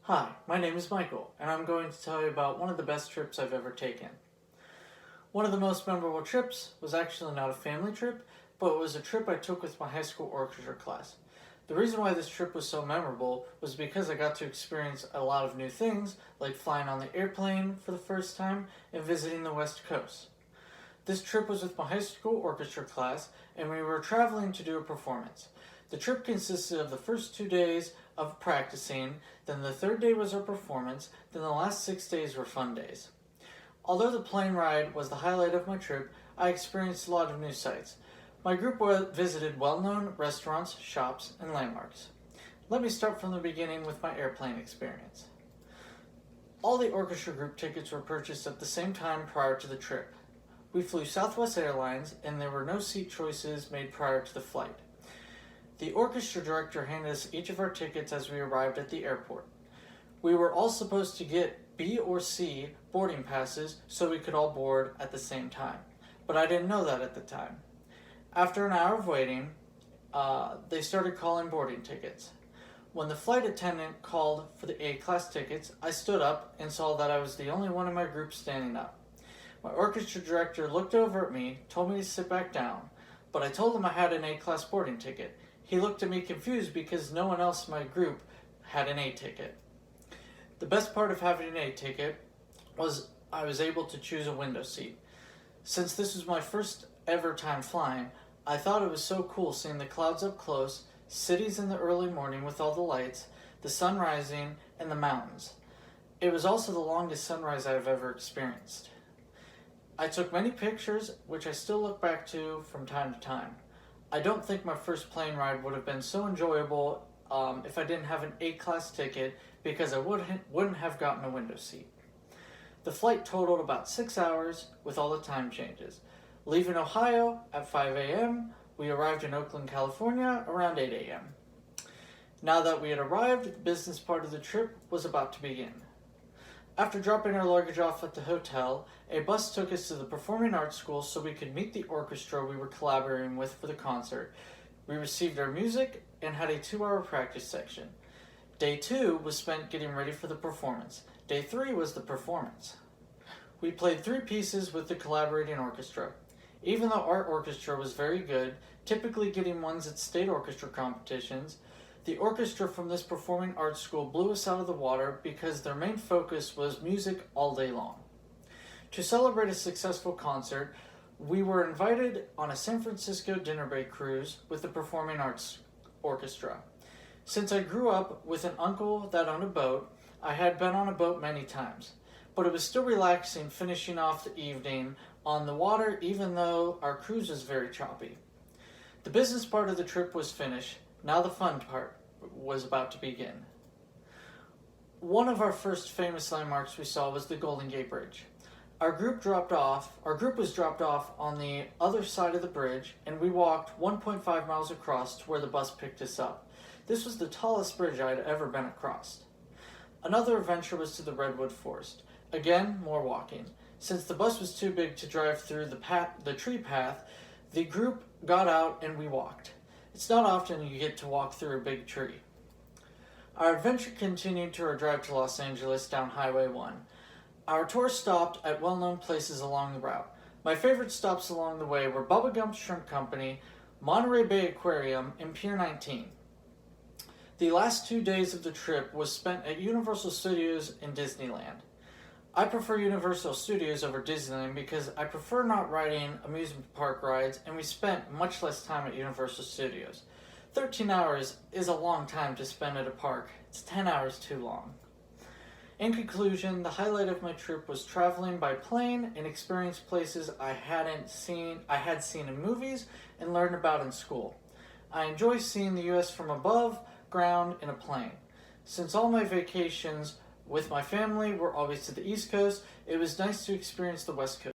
Hi, my name is Michael, and I'm going to tell you about one of the best trips I've ever taken. One of the most memorable trips was actually not a family trip, but it was a trip I took with my high school orchestra class. The reason why this trip was so memorable was because I got to experience a lot of new things, like flying on the airplane for the first time and visiting the West Coast. This trip was with my high school orchestra class, and we were traveling to do a performance. The trip consisted of the first 2 days of practicing, then the third day was our performance, then the last 6 days were fun days. Although the plane ride was the highlight of my trip, I experienced a lot of new sights. My group visited well-known restaurants, shops, and landmarks. Let me start from the beginning with my airplane experience. All the orchestra group tickets were purchased at the same time prior to the trip. We flew Southwest Airlines, and there were no seat choices made prior to the flight. The orchestra director handed us each of our tickets as we arrived at the airport. We were all supposed to get B or C boarding passes so we could all board at the same time, but I didn't know that at the time. After an hour of waiting, they started calling boarding tickets. When the flight attendant called for the A-class tickets, I stood up and saw that I was the only one in my group standing up. My orchestra director looked over at me, told me to sit back down, but I told him I had an A-class boarding ticket. He looked at me confused because no one else in my group had an A ticket. The best part of having an A ticket was I was able to choose a window seat. Since this was my first ever time flying, I thought it was so cool seeing the clouds up close, cities in the early morning with all the lights, the sun rising, and the mountains. It was also the longest sunrise I have ever experienced. I took many pictures, which I still look back to from time to time. I don't think my first plane ride would have been so enjoyable if I didn't have an A-class ticket because I wouldn't have gotten a window seat. The flight totaled about 6 hours with all the time changes. Leaving Ohio at 5 a.m., we arrived in Oakland, California around 8 a.m. Now that we had arrived, the business part of the trip was about to begin. After dropping our luggage off at the hotel, a bus took us to the Performing Arts School so we could meet the orchestra we were collaborating with for the concert. We received our music and had a 2-hour practice section. Day 2 was spent getting ready for the performance. Day 3 was the performance. We played 3 pieces with the collaborating orchestra. Even though our orchestra was very good, typically getting ones at state orchestra competitions, the orchestra from this performing arts school blew us out of the water because their main focus was music all day long. To celebrate a successful concert, we were invited on a San Francisco dinner break cruise with the Performing Arts Orchestra. Since I grew up with an uncle that owned a boat, I had been on a boat many times, but it was still relaxing finishing off the evening on the water even though our cruise was very choppy. The business part of the trip was finished. Now the fun part was about to begin. One of our first famous landmarks we saw was the Golden Gate Bridge. Our group was dropped off on the other side of the bridge, and we walked 1.5 miles across to where the bus picked us up. This was the tallest bridge I had ever been across. Another adventure was to the Redwood Forest. Again, more walking. Since the bus was too big to drive through the tree path, the group got out and we walked. It's not often you get to walk through a big tree. Our adventure continued to our drive to Los Angeles down Highway 1. Our tour stopped at well-known places along the route. My favorite stops along the way were Bubba Gump's Shrimp Company, Monterey Bay Aquarium, and Pier 19. The last 2 days of the trip was spent at Universal Studios and Disneyland. I prefer Universal Studios over Disneyland because I prefer not riding amusement park rides, and we spent much less time at Universal Studios. 13 hours is a long time to spend at a park. It's 10 hours too long. In conclusion, the highlight of my trip was traveling by plane and experiencing places I had seen in movies and learned about in school. I enjoy seeing the U.S. from above ground in a plane. Since all my vacations with my family were always to the East Coast, it was nice to experience the West Coast.